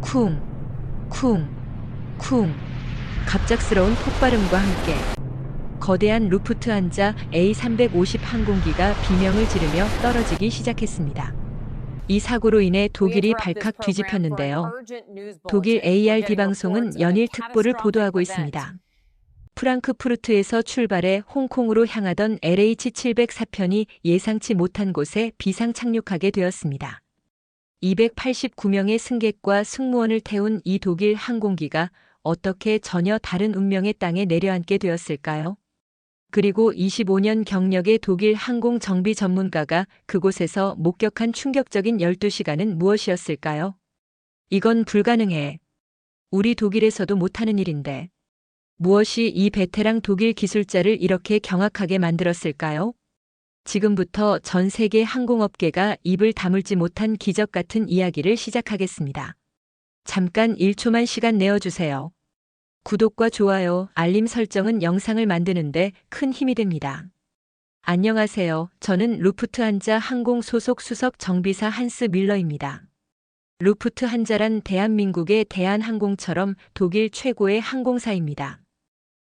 쿵, 쿵, 쿵. 갑작스러운 폭발음과 함께 거대한 루프트한자 A350 항공기가 비명을 지르며 떨어지기 시작했습니다. 이 사고로 인해 독일이 발칵 뒤집혔는데요. 독일 ARD 방송은 연일 특보를 보도하고 있습니다. 프랑크푸르트에서 출발해 홍콩으로 향하던 LH704편이 예상치 못한 곳에 비상 착륙하게 되었습니다. 289명의 승객과 승무원을 태운 이 독일 항공기가 어떻게 전혀 다른 운명의 땅에 내려앉게 되었을까요? 그리고 25년 경력의 독일 항공 정비 전문가가 그곳에서 목격한 충격적인 12시간은 무엇이었을까요? 이건 불가능해. 우리 독일에서도 못하는 일인데. 무엇이 이 베테랑 독일 기술자를 이렇게 경악하게 만들었을까요? 지금부터 전 세계 항공업계가 입을 다물지 못한 기적 같은 이야기를 시작하겠습니다. 잠깐 1초만 시간 내어주세요. 구독과 좋아요, 알림 설정은 영상을 만드는데 큰 힘이 됩니다. 안녕하세요. 저는 루프트한자 항공 소속 수석 정비사 한스 밀러입니다. 루프트한자란 대한민국의 대한항공처럼 독일 최고의 항공사입니다.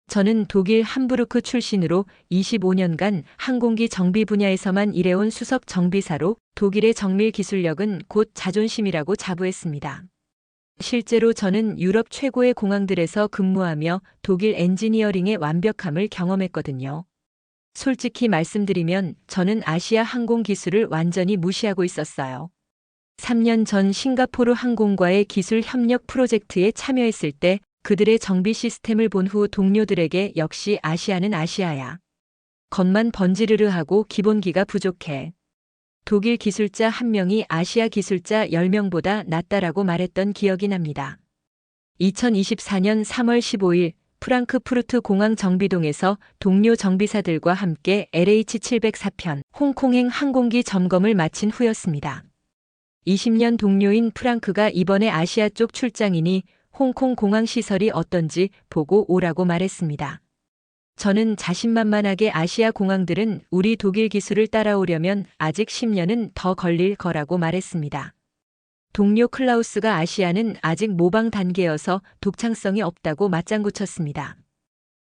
저는 독일 함부르크 출신으로 25년간 항공기 정비 분야에서만 일해온 수석 정비사로 독일의 정밀 기술력은 곧 자존심이라고 자부했습니다. 실제로 저는 유럽 최고의 공항들에서 근무하며 독일 엔지니어링의 완벽함을 경험했거든요. 솔직히 말씀드리면 저는 아시아 항공 기술을 완전히 무시하고 있었어요. 3년 전 싱가포르 항공과의 기술 협력 프로젝트에 참여했을 때 그들의 정비 시스템을 본 후 동료들에게 역시 아시아는 아시아야. 겉만 번지르르하고 기본기가 부족해. 독일 기술자 1명이 아시아 기술자 10명보다 낫다라고 말했던 기억이 납니다. 2024년 3월 15일 프랑크푸르트 공항 정비동에서 동료 정비사들과 함께 LH704편 홍콩행 항공기 점검을 마친 후였습니다. 20년 동료인 프랑크가 이번에 아시아 쪽 출장이니 홍콩 공항 시설이 어떤지 보고 오라고 말했습니다. 저는 자신만만하게 아시아 공항들은 우리 독일 기술을 따라오려면 아직 10년은 더 걸릴 거라고 말했습니다. 동료 클라우스가 아시아는 아직 모방 단계여서 독창성이 없다고 맞장구 쳤습니다.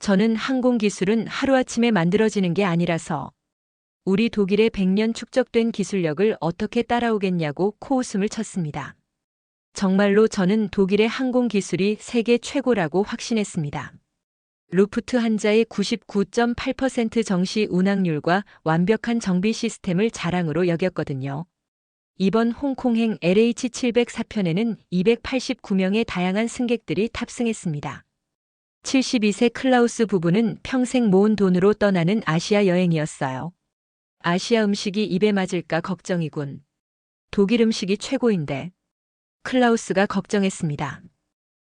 저는 항공 기술은 하루아침에 만들어지는 게 아니라서 우리 독일의 100년 축적된 기술력을 어떻게 따라오겠냐고 코웃음을 쳤습니다. 정말로 저는 독일의 항공 기술이 세계 최고라고 확신했습니다. 루프트한자의 99.8% 정시 운항률과 완벽한 정비 시스템을 자랑으로 여겼거든요. 이번 홍콩행 LH704편에는 289명의 다양한 승객들이 탑승했습니다. 72세 클라우스 부부는 평생 모은 돈으로 떠나는 아시아 여행이었어요. 아시아 음식이 입에 맞을까 걱정이군. 독일 음식이 최고인데. 클라우스가 걱정했습니다.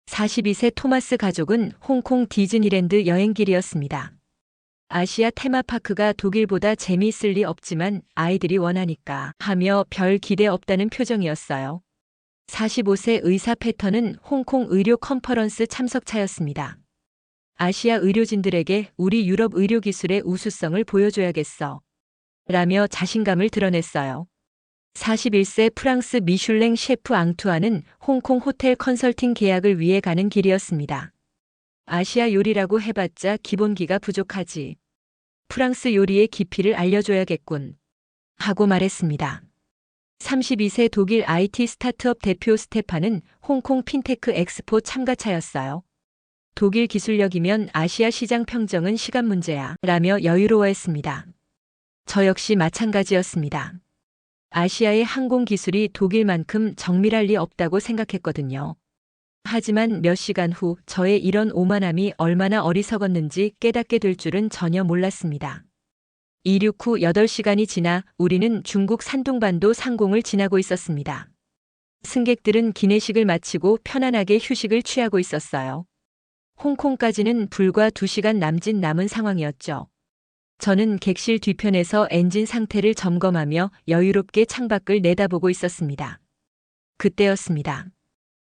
42세 토마스 가족은 홍콩 디즈니랜드 여행길이었습니다. 아시아 테마파크가 독일보다 재미있을 리 없지만 아이들이 원하니까 하며 별 기대 없다는 표정이었어요. 45세 의사 패턴은 홍콩 의료 컨퍼런스 참석차였습니다. 아시아 의료진들에게 우리 유럽 의료 기술의 우수성을 보여줘야겠어. 라며 자신감을 드러냈어요. 41세 프랑스 미슐랭 셰프 앙투아는 홍콩 호텔 컨설팅 계약을 위해 가는 길이었습니다. 아시아 요리라고 해봤자 기본기가 부족하지. 프랑스 요리의 깊이를 알려줘야겠군. 하고 말했습니다. 32세 독일 IT 스타트업 대표 스테판은 홍콩 핀테크 엑스포 참가차였어요. 독일 기술력이면 아시아 시장 평정은 시간 문제야. 라며 여유로워했습니다. 저 역시 마찬가지였습니다. 아시아의 항공 기술이 독일만큼 정밀할 리 없다고 생각했거든요. 하지만 몇 시간 후 저의 이런 오만함이 얼마나 어리석었는지 깨닫게 될 줄은 전혀 몰랐습니다. 이륙 후 8시간이 지나 우리는 중국 산둥반도 상공을 지나고 있었습니다. 승객들은 기내식을 마치고 편안하게 휴식을 취하고 있었어요. 홍콩까지는 불과 2시간 남짓 남은 상황이었죠. 저는 객실 뒤편에서 엔진 상태를 점검하며 여유롭게 창밖을 내다보고 있었습니다. 그때였습니다.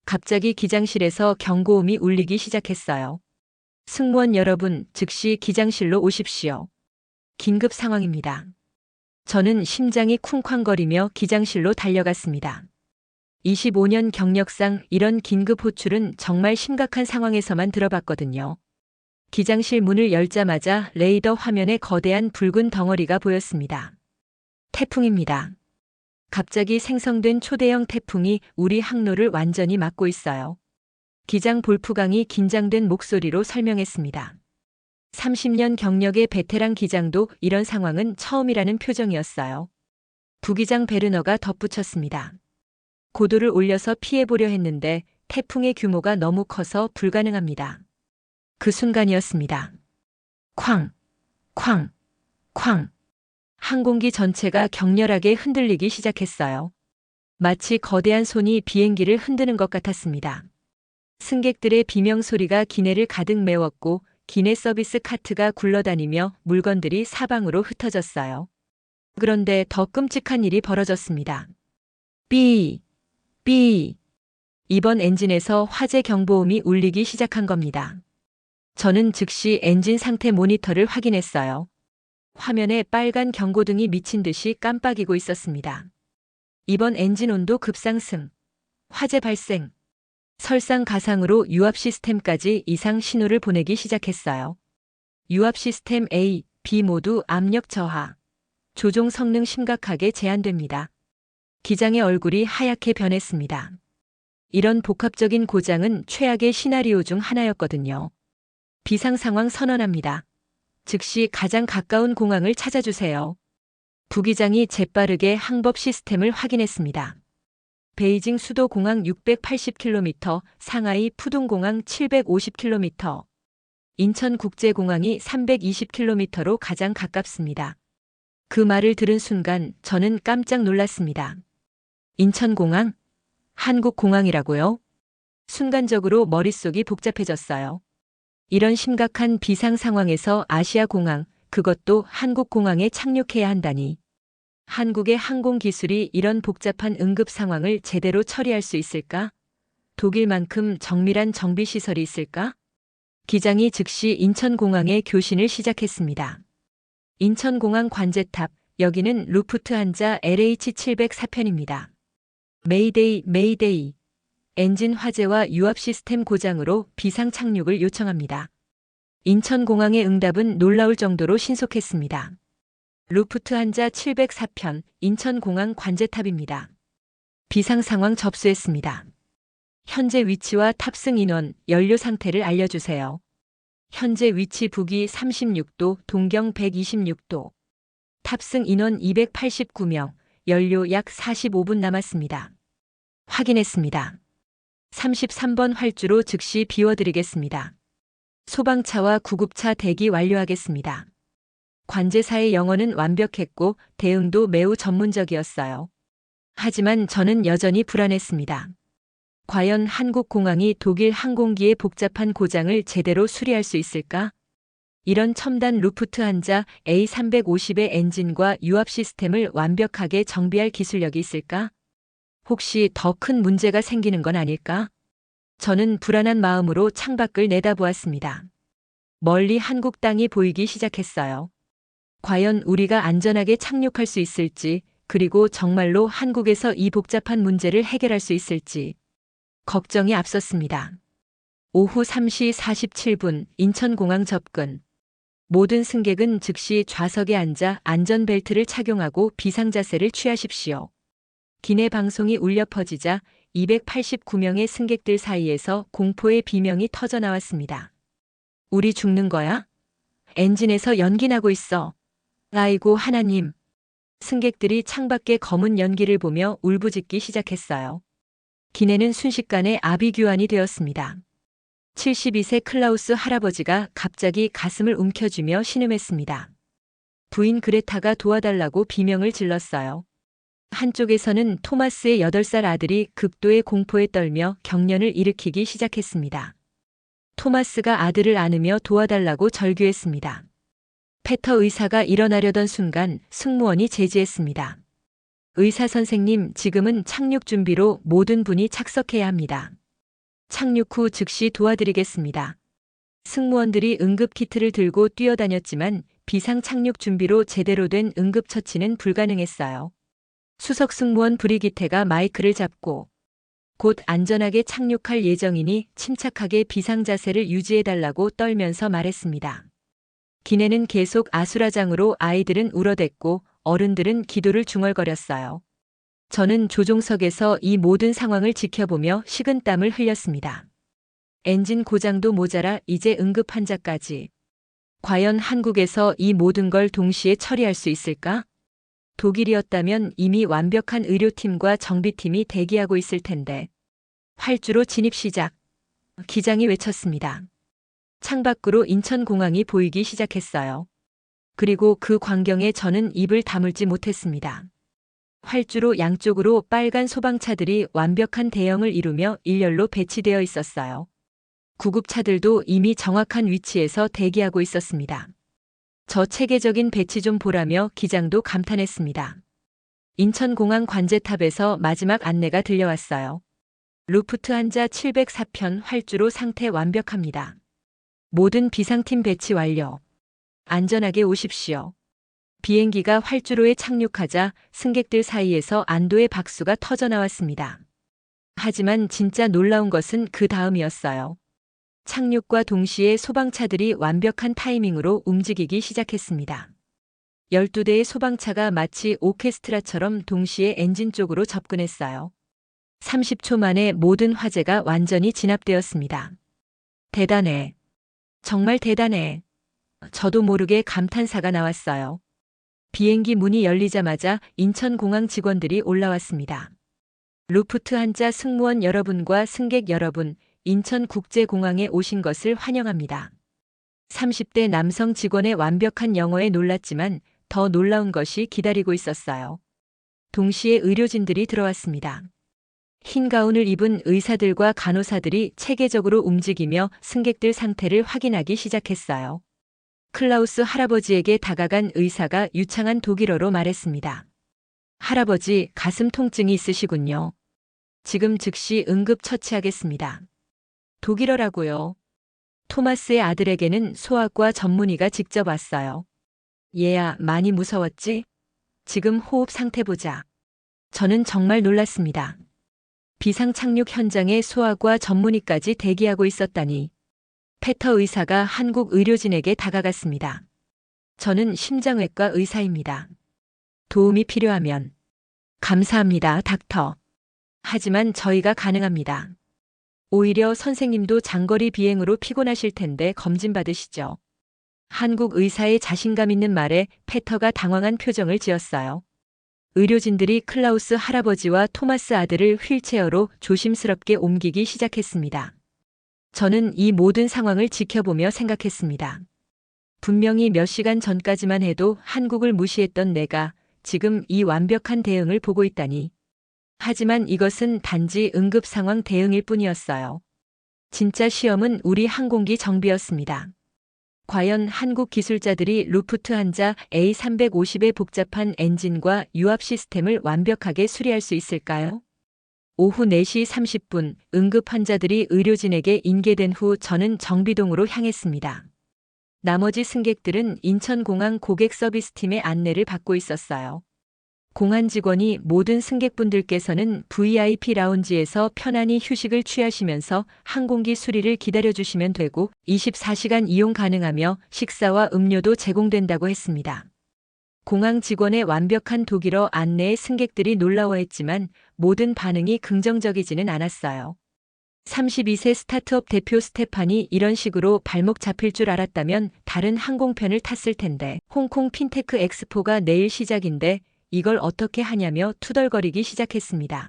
갑자기 기장실에서 경고음이 울리기 시작했어요. 승무원 여러분, 즉시 기장실로 오십시오. 긴급 상황입니다. 저는 심장이 쿵쾅거리며 기장실로 달려갔습니다. 25년 경력상 이런 긴급 호출은 정말 심각한 상황에서만 들어봤거든요. 기장실 문을 열자마자 레이더 화면에 거대한 붉은 덩어리가 보였습니다. 태풍입니다. 갑자기 생성된 초대형 태풍이 우리 항로를 완전히 막고 있어요. 기장 볼프강이 긴장된 목소리로 설명했습니다. 30년 경력의 베테랑 기장도 이런 상황은 처음이라는 표정이었어요. 부기장 베르너가 덧붙였습니다. 고도를 올려서 피해보려 했는데 태풍의 규모가 너무 커서 불가능합니다. 그 순간이었습니다. 쾅, 쾅, 쾅. 항공기 전체가 격렬하게 흔들리기 시작했어요. 마치 거대한 손이 비행기를 흔드는 것 같았습니다. 승객들의 비명 소리가 기내를 가득 메웠고 기내 서비스 카트가 굴러다니며 물건들이 사방으로 흩어졌어요. 그런데 더 끔찍한 일이 벌어졌습니다. 삐, 삐. 이번 엔진에서 화재 경보음이 울리기 시작한 겁니다. 저는 즉시 엔진 상태 모니터를 확인했어요. 화면에 빨간 경고등이 미친 듯이 깜빡이고 있었습니다. 이번 엔진 온도 급상승. 화재 발생. 설상가상으로 유압 시스템까지 이상 신호를 보내기 시작했어요. 유압 시스템 A, B 모두 압력 저하. 조종 성능 심각하게 제한됩니다. 기장의 얼굴이 하얗게 변했습니다. 이런 복합적인 고장은 최악의 시나리오 중 하나였거든요. 비상 상황 선언합니다. 즉시 가장 가까운 공항을 찾아주세요. 부기장이 재빠르게 항법 시스템을 확인했습니다. 베이징 수도공항 680km, 상하이 푸둥공항 750km, 인천국제공항이 320km로 가장 가깝습니다. 그 말을 들은 순간 저는 깜짝 놀랐습니다. 인천공항? 한국공항이라고요? 순간적으로 머릿속이 복잡해졌어요. 이런 심각한 비상 상황에서 아시아공항, 그것도 한국공항에 착륙해야 한다니. 한국의 항공기술이 이런 복잡한 응급 상황을 제대로 처리할 수 있을까? 독일만큼 정밀한 정비시설이 있을까? 기장이 즉시 인천공항에 교신을 시작했습니다. 인천공항 관제탑, 여기는 루프트한자 LH704편입니다. 메이데이, 메이데이. 엔진 화재와 유압 시스템 고장으로 비상 착륙을 요청합니다. 인천공항의 응답은 놀라울 정도로 신속했습니다. 루프트한자 704편, 인천공항 관제탑입니다. 비상 상황 접수했습니다. 현재 위치와 탑승 인원, 연료 상태를 알려주세요. 현재 위치 북위 36도, 동경 126도. 탑승 인원 289명, 연료 약 45분 남았습니다. 확인했습니다. 33번 활주로 즉시 비워드리겠습니다. 소방차와 구급차 대기 완료하겠습니다. 관제사의 영어는 완벽했고 대응도 매우 전문적이었어요. 하지만 저는 여전히 불안했습니다. 과연 한국공항이 독일 항공기의 복잡한 고장을 제대로 수리할 수 있을까? 이런 첨단 루프트한자 A350의 엔진과 유압 시스템을 완벽하게 정비할 기술력이 있을까? 혹시 더 큰 문제가 생기는 건 아닐까? 저는 불안한 마음으로 창밖을 내다보았습니다. 멀리 한국 땅이 보이기 시작했어요. 과연 우리가 안전하게 착륙할 수 있을지, 그리고 정말로 한국에서 이 복잡한 문제를 해결할 수 있을지 걱정이 앞섰습니다. 오후 3시 47분 인천공항 접근. 모든 승객은 즉시 좌석에 앉아 안전벨트를 착용하고 비상자세를 취하십시오. 기내 방송이 울려 퍼지자 289명의 승객들 사이에서 공포의 비명이 터져 나왔습니다. 우리 죽는 거야? 엔진에서 연기 나고 있어. 아이고 하나님. 승객들이 창밖의 검은 연기를 보며 울부짖기 시작했어요. 기내는 순식간에 아비규환이 되었습니다. 72세 클라우스 할아버지가 갑자기 가슴을 움켜쥐며 신음했습니다. 부인 그레타가 도와달라고 비명을 질렀어요. 한쪽에서는 토마스의 8살 아들이 극도의 공포에 떨며 경련을 일으키기 시작했습니다. 토마스가 아들을 안으며 도와달라고 절규했습니다. 페터 의사가 일어나려던 순간 승무원이 제지했습니다. 의사 선생님, 지금은 착륙 준비로 모든 분이 착석해야 합니다. 착륙 후 즉시 도와드리겠습니다. 승무원들이 응급키트를 들고 뛰어다녔지만 비상 착륙 준비로 제대로 된 응급처치는 불가능했어요. 수석 승무원 브리기테가 마이크를 잡고 곧 안전하게 착륙할 예정이니 침착하게 비상자세를 유지해달라고 떨면서 말했습니다. 기내는 계속 아수라장으로 아이들은 울어댔고 어른들은 기도를 중얼거렸어요. 저는 조종석에서 이 모든 상황을 지켜보며 식은땀을 흘렸습니다. 엔진 고장도 모자라 이제 응급 환자까지. 과연 한국에서 이 모든 걸 동시에 처리할 수 있을까? 독일이었다면 이미 완벽한 의료팀과 정비팀이 대기하고 있을 텐데. 활주로 진입 시작. 기장이 외쳤습니다. 창밖으로 인천공항이 보이기 시작했어요. 그리고 그 광경에 저는 입을 다물지 못했습니다. 활주로 양쪽으로 빨간 소방차들이 완벽한 대형을 이루며 일렬로 배치되어 있었어요. 구급차들도 이미 정확한 위치에서 대기하고 있었습니다. 저 체계적인 배치 좀 보라며 기장도 감탄했습니다. 인천공항 관제탑에서 마지막 안내가 들려왔어요. 루프트한자 704편 활주로 상태 완벽합니다. 모든 비상팀 배치 완료. 안전하게 오십시오. 비행기가 활주로에 착륙하자 승객들 사이에서 안도의 박수가 터져나왔습니다. 하지만 진짜 놀라운 것은 그 다음이었어요. 착륙과 동시에 소방차들이 완벽한 타이밍으로 움직이기 시작했습니다. 12대의 소방차가 마치 오케스트라처럼 동시에 엔진 쪽으로 접근했어요. 30초 만에 모든 화재가 완전히 진압되었습니다. 대단해. 정말 대단해. 저도 모르게 감탄사가 나왔어요. 비행기 문이 열리자마자 인천공항 직원들이 올라왔습니다. 루프트한자 승무원 여러분과 승객 여러분, 인천국제공항에 오신 것을 환영합니다. 30대 남성 직원의 완벽한 영어에 놀랐지만 더 놀라운 것이 기다리고 있었어요. 동시에 의료진들이 들어왔습니다. 흰 가운을 입은 의사들과 간호사들이 체계적으로 움직이며 승객들 상태를 확인하기 시작했어요. 클라우스 할아버지에게 다가간 의사가 유창한 독일어로 말했습니다. 할아버지, 가슴 통증이 있으시군요. 지금 즉시 응급 처치하겠습니다. 독일어라고요. 토마스의 아들에게는 소아과 전문의가 직접 왔어요. 얘야, 많이 무서웠지? 지금 호흡 상태 보자. 저는 정말 놀랐습니다. 비상 착륙 현장에 소아과 전문의까지 대기하고 있었다니. 페터 의사가 한국 의료진에게 다가갔습니다. 저는 심장외과 의사입니다. 도움이 필요하면. 감사합니다, 닥터. 하지만 저희가 가능합니다. 오히려 선생님도 장거리 비행으로 피곤하실 텐데 검진 받으시죠. 한국 의사의 자신감 있는 말에 페터가 당황한 표정을 지었어요. 의료진들이 클라우스 할아버지와 토마스 아들을 휠체어로 조심스럽게 옮기기 시작했습니다. 저는 이 모든 상황을 지켜보며 생각했습니다. 분명히 몇 시간 전까지만 해도 한국을 무시했던 내가 지금 이 완벽한 대응을 보고 있다니. 하지만 이것은 단지 응급 상황 대응일 뿐이었어요. 진짜 시험은 우리 항공기 정비였습니다. 과연 한국 기술자들이 루프트한자 A350의 복잡한 엔진과 유압 시스템을 완벽하게 수리할 수 있을까요? 오후 4시 30분 응급 환자들이 의료진에게 인계된 후 저는 정비동으로 향했습니다. 나머지 승객들은 인천공항 고객 서비스팀의 안내를 받고 있었어요. 공안 직원이 모든 승객분들께서는 VIP 라운지에서 편안히 휴식을 취하시면서 항공기 수리를 기다려주시면 되고 24시간 이용 가능하며 식사와 음료도 제공된다고 했습니다. 공항 직원의 완벽한 독일어 안내에 승객들이 놀라워했지만 모든 반응이 긍정적이지는 않았어요. 32세 스타트업 대표 스테판이 이런 식으로 발목 잡힐 줄 알았다면 다른 항공편을 탔을 텐데 홍콩 핀테크 엑스포가 내일 시작인데 이걸 어떻게 하냐며 투덜거리기 시작했습니다.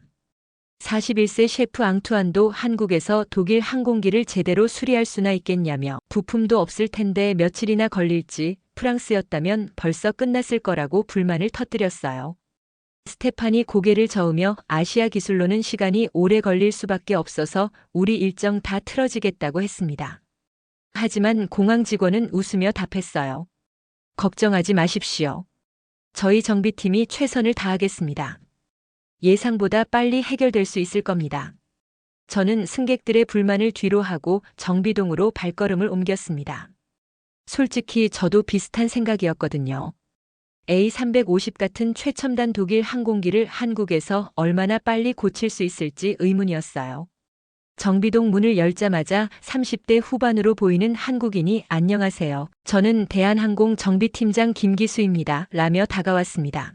41세 셰프 앙투안도 한국에서 독일 항공기를 제대로 수리할 수나 있겠냐며 부품도 없을 텐데 며칠이나 걸릴지 프랑스였다면 벌써 끝났을 거라고 불만을 터뜨렸어요. 스테판이 고개를 저으며 아시아 기술로는 시간이 오래 걸릴 수밖에 없어서 우리 일정 다 틀어지겠다고 했습니다. 하지만 공항 직원은 웃으며 답했어요. 걱정하지 마십시오. 저희 정비팀이 최선을 다하겠습니다. 예상보다 빨리 해결될 수 있을 겁니다. 저는 승객들의 불만을 뒤로하고 정비동으로 발걸음을 옮겼습니다. 솔직히 저도 비슷한 생각이었거든요. A350 같은 최첨단 독일 항공기를 한국에서 얼마나 빨리 고칠 수 있을지 의문이었어요. 정비동 문을 열자마자 30대 후반으로 보이는 한국인이 "안녕하세요. 저는 대한항공 정비팀장 김기수입니다. 라며 다가왔습니다.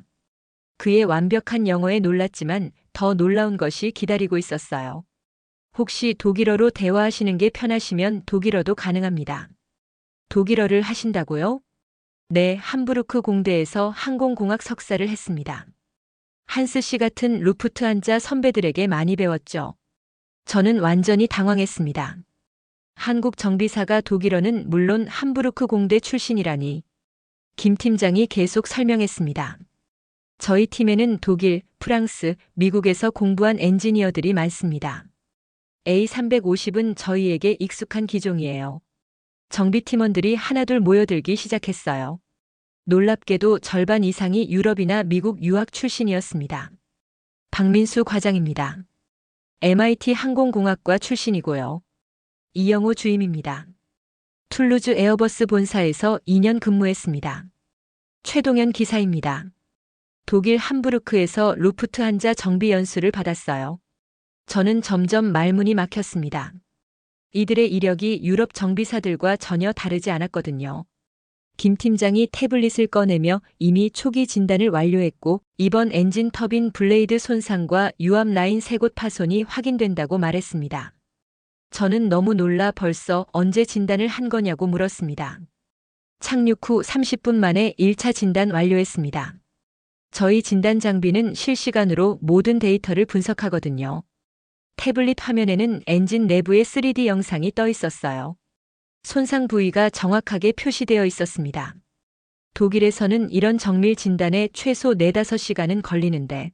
그의 완벽한 영어에 놀랐지만 더 놀라운 것이 기다리고 있었어요. "혹시 독일어로 대화하시는 게 편하시면 독일어도 가능합니다." 독일어를 하신다고요? 네, 함부르크 공대에서 항공공학 석사를 했습니다. 한스 씨 같은 루프트한자 선배들에게 많이 배웠죠. 저는 완전히 당황했습니다. 한국 정비사가 독일어는 물론 함부르크 공대 출신이라니. 김 팀장이 계속 설명했습니다. 저희 팀에는 독일, 프랑스, 미국에서 공부한 엔지니어들이 많습니다. A350은 저희에게 익숙한 기종이에요. 정비팀원들이 하나둘 모여들기 시작했어요. 놀랍게도 절반 이상이 유럽이나 미국 유학 출신이었습니다. 박민수 과장입니다. MIT 항공공학과 출신이고요. 이영호 주임입니다. 툴루즈 에어버스 본사에서 2년 근무했습니다. 최동현 기사입니다. 독일 함부르크에서 루프트한자 정비 연수를 받았어요. 저는 점점 말문이 막혔습니다. 이들의 이력이 유럽 정비사들과 전혀 다르지 않았거든요. 김 팀장이 태블릿을 꺼내며 이미 초기 진단을 완료했고 이번 엔진 터빈 블레이드 손상과 유압 라인 세 곳 파손이 확인된다고 말했습니다. 저는 너무 놀라 벌써 언제 진단을 한 거냐고 물었습니다. 착륙 후 30분 만에 1차 진단 완료했습니다. 저희 진단 장비는 실시간으로 모든 데이터를 분석하거든요. 태블릿 화면에는 엔진 내부의 3D 영상이 떠 있었어요. 손상 부위가 정확하게 표시되어 있었습니다. 독일에서는 이런 정밀 진단에 최소 4~5시간은 걸리는데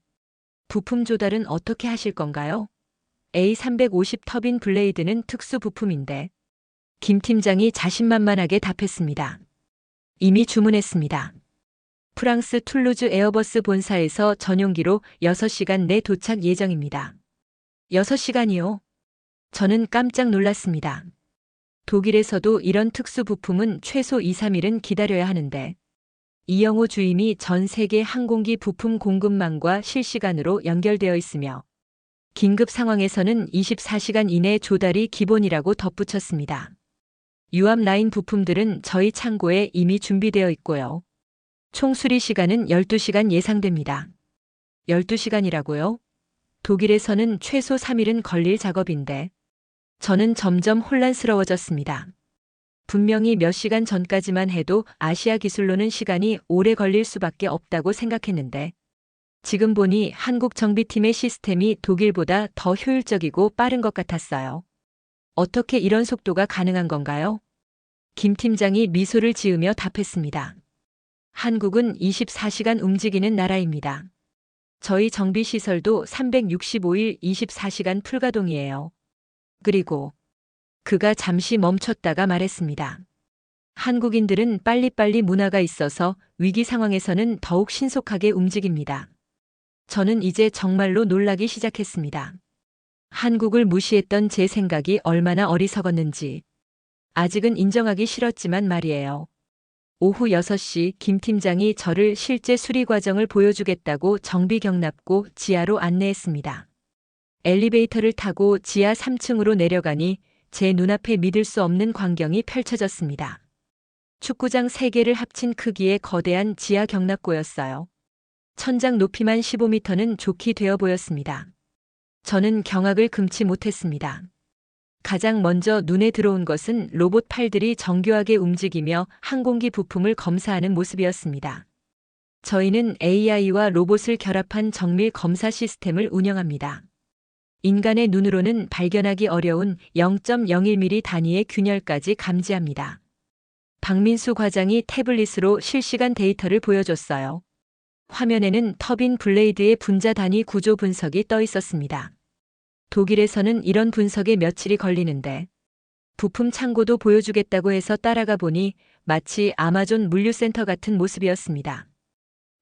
부품 조달은 어떻게 하실 건가요? A350 터빈 블레이드는 특수 부품인데. 김 팀장이 자신만만하게 답했습니다. 이미 주문했습니다. 프랑스 툴루즈 에어버스 본사에서 전용기로 6시간 내 도착 예정입니다. 6시간이요? 저는 깜짝 놀랐습니다. 독일에서도 이런 특수 부품은 최소 2~3일은 기다려야 하는데 이영호 주임이 전 세계 항공기 부품 공급망과 실시간으로 연결되어 있으며 긴급 상황에서는 24시간 이내 조달이 기본이라고 덧붙였습니다. 유압 라인 부품들은 저희 창고에 이미 준비되어 있고요. 총 수리 시간은 12시간 예상됩니다. 12시간이라고요? 독일에서는 최소 3일은 걸릴 작업인데. 저는 점점 혼란스러워졌습니다. 분명히 몇 시간 전까지만 해도 아시아 기술로는 시간이 오래 걸릴 수밖에 없다고 생각했는데 지금 보니 한국 정비팀의 시스템이 독일보다 더 효율적이고 빠른 것 같았어요. 어떻게 이런 속도가 가능한 건가요? 김 팀장이 미소를 지으며 답했습니다. 한국은 24시간 움직이는 나라입니다. 저희 정비시설도 365일 24시간 풀가동이에요. 그리고 그가 잠시 멈췄다가 말했습니다. 한국인들은 빨리빨리 문화가 있어서 위기 상황에서는 더욱 신속하게 움직입니다. 저는 이제 정말로 놀라기 시작했습니다. 한국을 무시했던 제 생각이 얼마나 어리석었는지. 아직은 인정하기 싫었지만 말이에요. 오후 6시 김 팀장이 저를 실제 수리 과정을 보여주겠다고 정비 경납고 지하로 안내했습니다. 엘리베이터를 타고 지하 3층으로 내려가니 제 눈앞에 믿을 수 없는 광경이 펼쳐졌습니다. 축구장 3개를 합친 크기의 거대한 지하 경납고였어요. 천장 높이만 15m는 좋게 되어 보였습니다. 저는 경악을 금치 못했습니다. 가장 먼저 눈에 들어온 것은 로봇 팔들이 정교하게 움직이며 항공기 부품을 검사하는 모습이었습니다. 저희는 AI와 로봇을 결합한 정밀 검사 시스템을 운영합니다. 인간의 눈으로는 발견하기 어려운 0.01mm 단위의 균열까지 감지합니다. 박민수 과장이 태블릿으로 실시간 데이터를 보여줬어요. 화면에는 터빈 블레이드의 분자 단위 구조 분석이 떠 있었습니다. 독일에서는 이런 분석에 며칠이 걸리는데 부품 창고도 보여주겠다고 해서 따라가 보니 마치 아마존 물류센터 같은 모습이었습니다.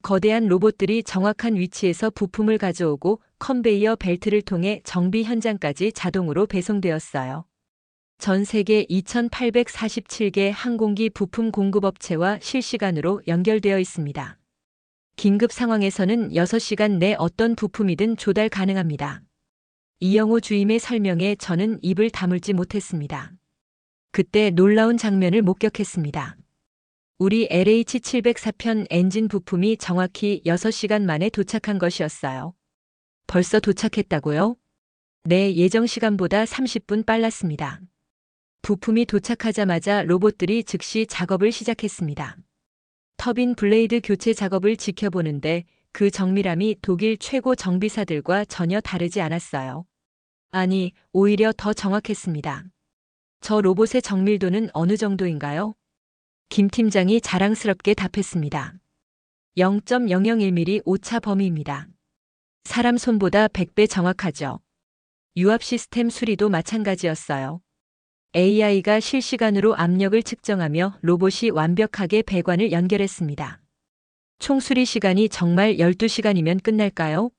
거대한 로봇들이 정확한 위치에서 부품을 가져오고 컨베이어 벨트를 통해 정비 현장까지 자동으로 배송되었어요. 전 세계 2,847개 항공기 부품 공급업체와 실시간으로 연결되어 있습니다. 긴급 상황에서는 6시간 내 어떤 부품이든 조달 가능합니다. 이영호 주임의 설명에 저는 입을 다물지 못했습니다. 그때 놀라운 장면을 목격했습니다. 우리 LH704편 엔진 부품이 정확히 6시간 만에 도착한 것이었어요. 벌써 도착했다고요? 네, 예정 시간보다 30분 빨랐습니다. 부품이 도착하자마자 로봇들이 즉시 작업을 시작했습니다. 터빈 블레이드 교체 작업을 지켜보는데 그 정밀함이 독일 최고 정비사들과 전혀 다르지 않았어요. 아니, 오히려 더 정확했습니다. 저 로봇의 정밀도는 어느 정도인가요? 김 팀장이 자랑스럽게 답했습니다. 0.001mm 오차 범위입니다. 사람 손보다 100배 정확하죠. 유압 시스템 수리도 마찬가지였어요. AI가 실시간으로 압력을 측정하며 로봇이 완벽하게 배관을 연결했습니다. 총 수리 시간이 정말 12시간이면 끝날까요?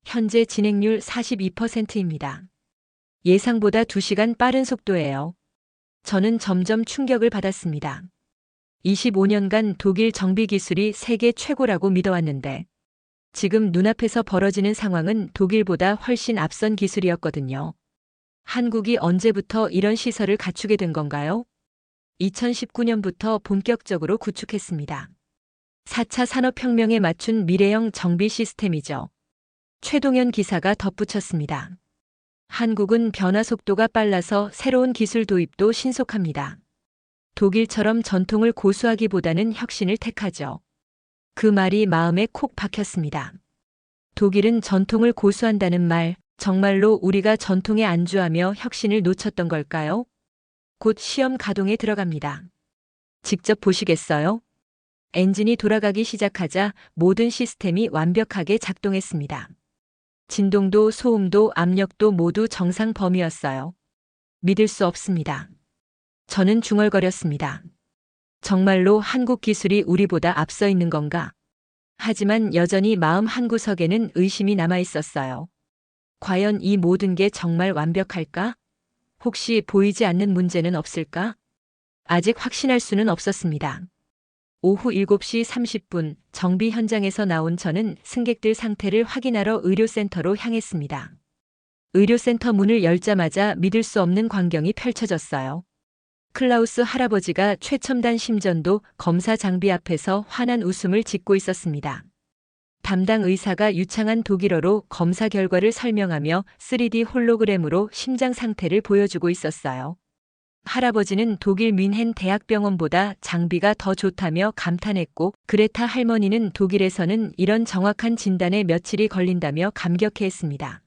현재 진행률 42%입니다. 예상보다 2시간 빠른 속도예요. 저는 점점 충격을 받았습니다. 25년간 독일 정비 기술이 세계 최고라고 믿어왔는데 지금 눈앞에서 벌어지는 상황은 독일보다 훨씬 앞선 기술이었거든요. 한국이 언제부터 이런 시설을 갖추게 된 건가요? 2019년부터 본격적으로 구축했습니다. 4차 산업혁명에 맞춘 미래형 정비 시스템이죠. 최동현 기사가 덧붙였습니다. 한국은 변화 속도가 빨라서 새로운 기술 도입도 신속합니다. 독일처럼 전통을 고수하기보다는 혁신을 택하죠. 그 말이 마음에 콕 박혔습니다. 독일은 전통을 고수한다는 말, 정말로 우리가 전통에 안주하며 혁신을 놓쳤던 걸까요? 곧 시험 가동에 들어갑니다. 직접 보시겠어요? 엔진이 돌아가기 시작하자 모든 시스템이 완벽하게 작동했습니다. 진동도 소음도 압력도 모두 정상 범위였어요. 믿을 수 없습니다. 저는 중얼거렸습니다. 정말로 한국 기술이 우리보다 앞서 있는 건가? 하지만 여전히 마음 한구석에는 의심이 남아 있었어요. 과연 이 모든 게 정말 완벽할까? 혹시 보이지 않는 문제는 없을까? 아직 확신할 수는 없었습니다. 오후 7시 30분 정비 현장에서 나온 저는 승객들 상태를 확인하러 의료센터로 향했습니다. 의료센터 문을 열자마자 믿을 수 없는 광경이 펼쳐졌어요. 클라우스 할아버지가 최첨단 심전도 검사 장비 앞에서 환한 웃음을 짓고 있었습니다. 담당 의사가 유창한 독일어로 검사 결과를 설명하며 3D 홀로그램으로 심장 상태를 보여주고 있었어요. 할아버지는 독일 뮌헨 대학병원보다 장비가 더 좋다며 감탄했고 그레타 할머니는 독일에서는 이런 정확한 진단에 며칠이 걸린다며 감격해했습니다.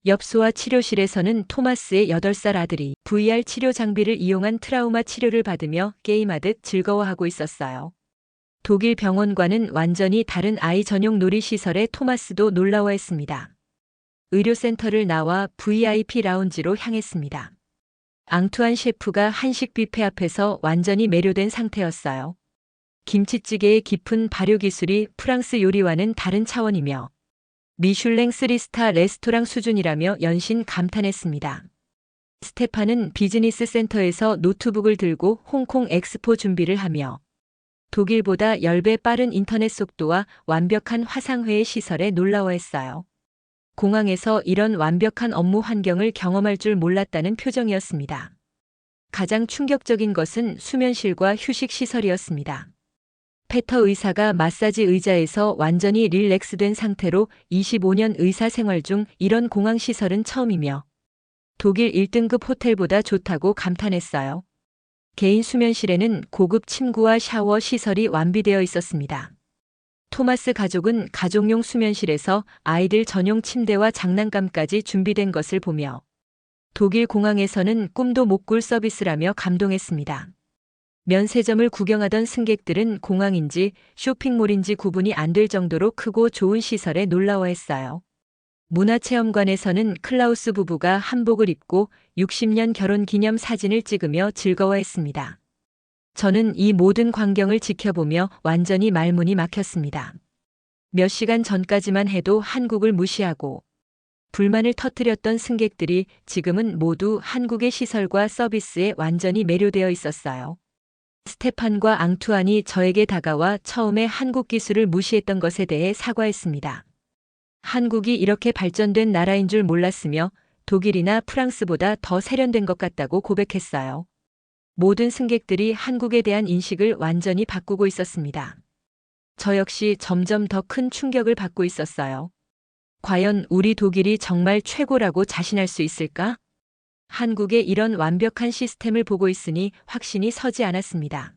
엽소와 치료실에서는 토마스의 8살 아들이 VR 치료 장비를 이용한 트라우마 치료를 받으며 게임하듯 즐거워하고 있었어요. 독일 병원과는 완전히 다른 아이 전용 놀이시설에 토마스도 놀라워했습니다. 의료센터를 나와 VIP 라운지로 향했습니다. 앙투안 셰프가 한식 뷔페 앞에서 완전히 매료된 상태였어요. 김치찌개의 깊은 발효 기술이 프랑스 요리와는 다른 차원이며 미슐랭 3스타 레스토랑 수준이라며 연신 감탄했습니다. 스테판은 비즈니스 센터에서 노트북을 들고 홍콩 엑스포 준비를 하며 독일보다 10배 빠른 인터넷 속도와 완벽한 화상회의 시설에 놀라워했어요. 공항에서 이런 완벽한 업무 환경을 경험할 줄 몰랐다는 표정이었습니다. 가장 충격적인 것은 수면실과 휴식 시설이었습니다. 페터 의사가 마사지 의자에서 완전히 릴렉스된 상태로 25년 의사 생활 중 이런 공항 시설은 처음이며 독일 1등급 호텔보다 좋다고 감탄했어요. 개인 수면실에는 고급 침구와 샤워 시설이 완비되어 있었습니다. 토마스 가족은 가족용 수면실에서 아이들 전용 침대와 장난감까지 준비된 것을 보며 독일 공항에서는 꿈도 못 꿀 서비스라며 감동했습니다. 면세점을 구경하던 승객들은 공항인지 쇼핑몰인지 구분이 안 될 정도로 크고 좋은 시설에 놀라워했어요. 문화체험관에서는 클라우스 부부가 한복을 입고 60년 결혼 기념 사진을 찍으며 즐거워했습니다. 저는 이 모든 광경을 지켜보며 완전히 말문이 막혔습니다. 몇 시간 전까지만 해도 한국을 무시하고 불만을 터뜨렸던 승객들이 지금은 모두 한국의 시설과 서비스에 완전히 매료되어 있었어요. 스테판과 앙투안이 저에게 다가와 처음에 한국 기술을 무시했던 것에 대해 사과했습니다. 한국이 이렇게 발전된 나라인 줄 몰랐으며 독일이나 프랑스보다 더 세련된 것 같다고 고백했어요. 모든 승객들이 한국에 대한 인식을 완전히 바꾸고 있었습니다. 저 역시 점점 더 큰 충격을 받고 있었어요. 과연 우리 독일이 정말 최고라고 자신할 수 있을까? 한국의 이런 완벽한 시스템을 보고 있으니 확신이 서지 않았습니다.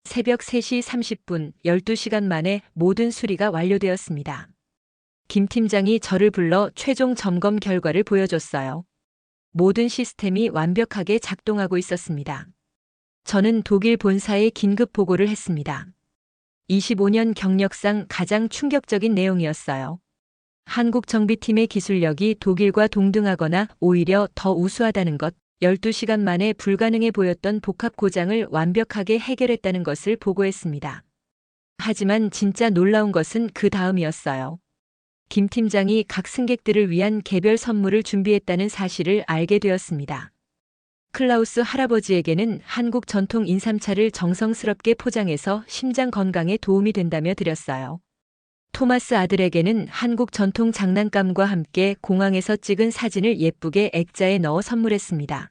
새벽 3시 30분, 12시간 만에 모든 수리가 완료되었습니다. 김 팀장이 저를 불러 최종 점검 결과를 보여줬어요. 모든 시스템이 완벽하게 작동하고 있었습니다. 저는 독일 본사에 긴급 보고를 했습니다. 25년 경력상 가장 충격적인 내용이었어요. 한국 정비팀의 기술력이 독일과 동등하거나 오히려 더 우수하다는 것, 12시간 만에 불가능해 보였던 복합 고장을 완벽하게 해결했다는 것을 보고했습니다. 하지만 진짜 놀라운 것은 그 다음이었어요. 김 팀장이 각 승객들을 위한 개별 선물을 준비했다는 사실을 알게 되었습니다. 클라우스 할아버지에게는 한국 전통 인삼차를 정성스럽게 포장해서 심장 건강에 도움이 된다며 드렸어요. 토마스 아들에게는 한국 전통 장난감과 함께 공항에서 찍은 사진을 예쁘게 액자에 넣어 선물했습니다.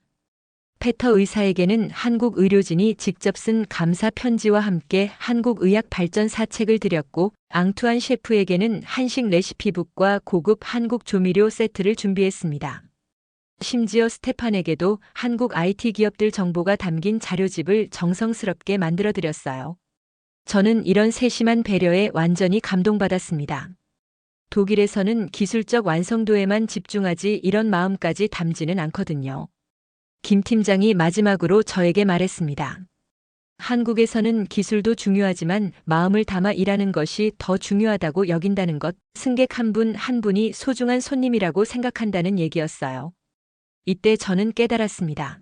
페터 의사에게는 한국 의료진이 직접 쓴 감사 편지와 함께 한국 의학 발전 사책을 드렸고, 앙투안 셰프에게는 한식 레시피북과 고급 한국 조미료 세트를 준비했습니다. 심지어 스테판에게도 한국 IT 기업들 정보가 담긴 자료집을 정성스럽게 만들어 드렸어요. 저는 이런 세심한 배려에 완전히 감동받았습니다. 독일에서는 기술적 완성도에만 집중하지 이런 마음까지 담지는 않거든요. 김 팀장이 마지막으로 저에게 말했습니다. 한국에서는 기술도 중요하지만 마음을 담아 일하는 것이 더 중요하다고 여긴다는 것, 승객 한 분 한 분이 소중한 손님이라고 생각한다는 얘기였어요. 이때 저는 깨달았습니다.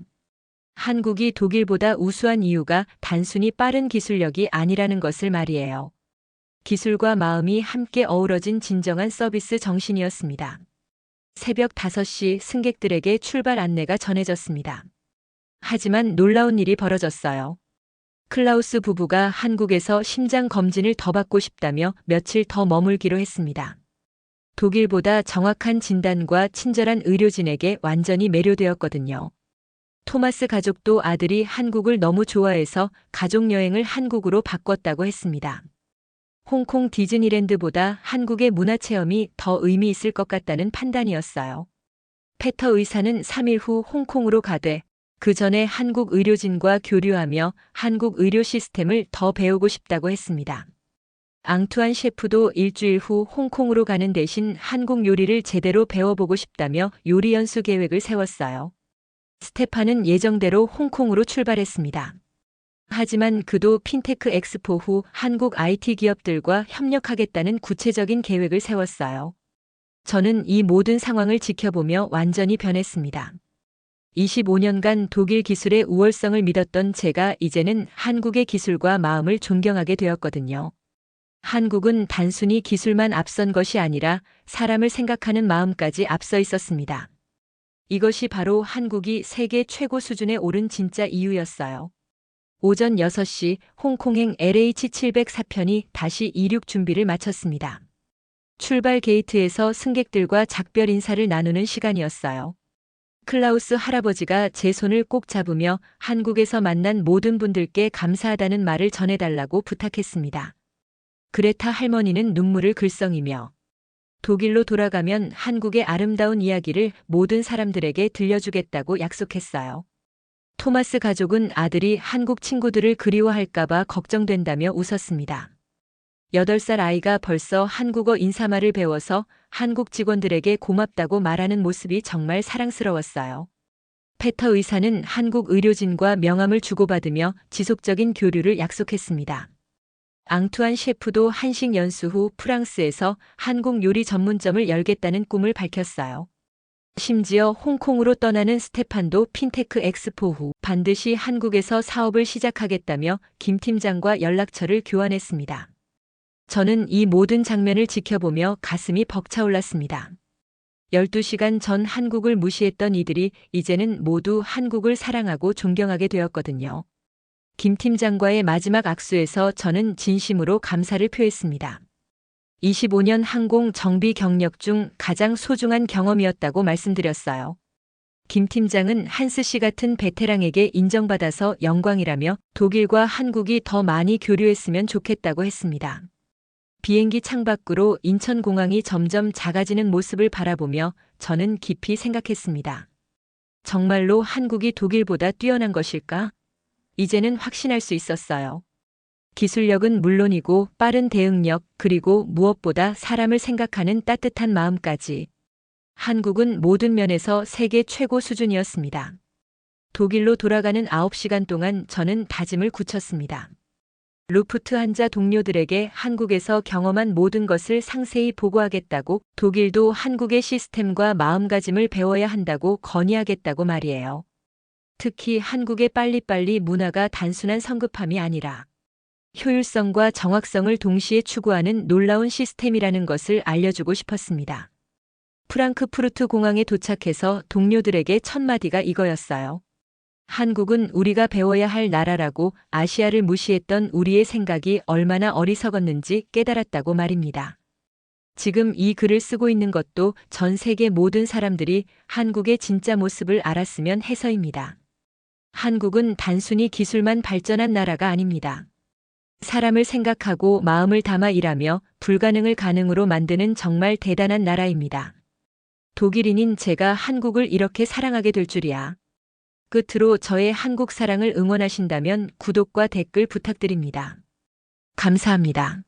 한국이 독일보다 우수한 이유가 단순히 빠른 기술력이 아니라는 것을 말이에요. 기술과 마음이 함께 어우러진 진정한 서비스 정신이었습니다. 새벽 5시 승객들에게 출발 안내가 전해졌습니다. 하지만 놀라운 일이 벌어졌어요. 클라우스 부부가 한국에서 심장 검진을 더 받고 싶다며 며칠 더 머물기로 했습니다. 독일보다 정확한 진단과 친절한 의료진에게 완전히 매료되었거든요. 토마스 가족도 아들이 한국을 너무 좋아해서 가족여행을 한국으로 바꿨다고 했습니다. 홍콩 디즈니랜드보다 한국의 문화체험이 더 의미 있을 것 같다는 판단이었어요. 페터 의사는 3일 후 홍콩으로 가되 그 전에 한국 의료진과 교류하며 한국 의료 시스템을 더 배우고 싶다고 했습니다. 앙투안 셰프도 일주일 후 홍콩으로 가는 대신 한국 요리를 제대로 배워보고 싶다며 요리 연수 계획을 세웠어요. 스테판은 예정대로 홍콩으로 출발했습니다. 하지만 그도 핀테크 엑스포 후 한국 IT 기업들과 협력하겠다는 구체적인 계획을 세웠어요. 저는 이 모든 상황을 지켜보며 완전히 변했습니다. 25년간 독일 기술의 우월성을 믿었던 제가 이제는 한국의 기술과 마음을 존경하게 되었거든요. 한국은 단순히 기술만 앞선 것이 아니라 사람을 생각하는 마음까지 앞서 있었습니다. 이것이 바로 한국이 세계 최고 수준에 오른 진짜 이유였어요. 오전 6시 홍콩행 LH704편이 다시 이륙 준비를 마쳤습니다. 출발 게이트에서 승객들과 작별 인사를 나누는 시간이었어요. 클라우스 할아버지가 제 손을 꼭 잡으며 한국에서 만난 모든 분들께 감사하다는 말을 전해달라고 부탁했습니다. 그레타 할머니는 눈물을 글썽이며 독일로 돌아가면 한국의 아름다운 이야기를 모든 사람들에게 들려주겠다고 약속했어요. 토마스 가족은 아들이 한국 친구들을 그리워할까봐 걱정된다며 웃었습니다. 8살 아이가 벌써 한국어 인사말을 배워서 한국 직원들에게 고맙다고 말하는 모습이 정말 사랑스러웠어요. 페터 의사는 한국 의료진과 명함을 주고받으며 지속적인 교류를 약속했습니다. 앙투안 셰프도 한식 연수 후 프랑스에서 한국 요리 전문점을 열겠다는 꿈을 밝혔어요. 심지어 홍콩으로 떠나는 스테판도 핀테크 엑스포 후 반드시 한국에서 사업을 시작하겠다며 김 팀장과 연락처를 교환했습니다. 저는 이 모든 장면을 지켜보며 가슴이 벅차올랐습니다. 12시간 전 한국을 무시했던 이들이 이제는 모두 한국을 사랑하고 존경하게 되었거든요. 김 팀장과의 마지막 악수에서 저는 진심으로 감사를 표했습니다. 25년 항공 정비 경력 중 가장 소중한 경험이었다고 말씀드렸어요. 김 팀장은 한스 씨 같은 베테랑에게 인정받아서 영광이라며 독일과 한국이 더 많이 교류했으면 좋겠다고 했습니다. 비행기 창밖으로 인천공항이 점점 작아지는 모습을 바라보며 저는 깊이 생각했습니다. 정말로 한국이 독일보다 뛰어난 것일까? 이제는 확신할 수 있었어요. 기술력은 물론이고 빠른 대응력, 그리고 무엇보다 사람을 생각하는 따뜻한 마음까지. 한국은 모든 면에서 세계 최고 수준이었습니다. 독일로 돌아가는 9시간 동안 저는 다짐을 굳혔습니다. 루프트한자 동료들에게 한국에서 경험한 모든 것을 상세히 보고하겠다고, 독일도 한국의 시스템과 마음가짐을 배워야 한다고 건의하겠다고 말이에요. 특히 한국의 빨리빨리 문화가 단순한 성급함이 아니라 효율성과 정확성을 동시에 추구하는 놀라운 시스템이라는 것을 알려주고 싶었습니다. 프랑크푸르트 공항에 도착해서 동료들에게 첫 마디가 이거였어요. 한국은 우리가 배워야 할 나라라고. 아시아를 무시했던 우리의 생각이 얼마나 어리석었는지 깨달았다고 말입니다. 지금 이 글을 쓰고 있는 것도 전 세계 모든 사람들이 한국의 진짜 모습을 알았으면 해서입니다. 한국은 단순히 기술만 발전한 나라가 아닙니다. 사람을 생각하고 마음을 담아 일하며 불가능을 가능으로 만드는 정말 대단한 나라입니다. 독일인인 제가 한국을 이렇게 사랑하게 될 줄이야. 끝으로 저의 한국 사랑을 응원하신다면 구독과 댓글 부탁드립니다. 감사합니다.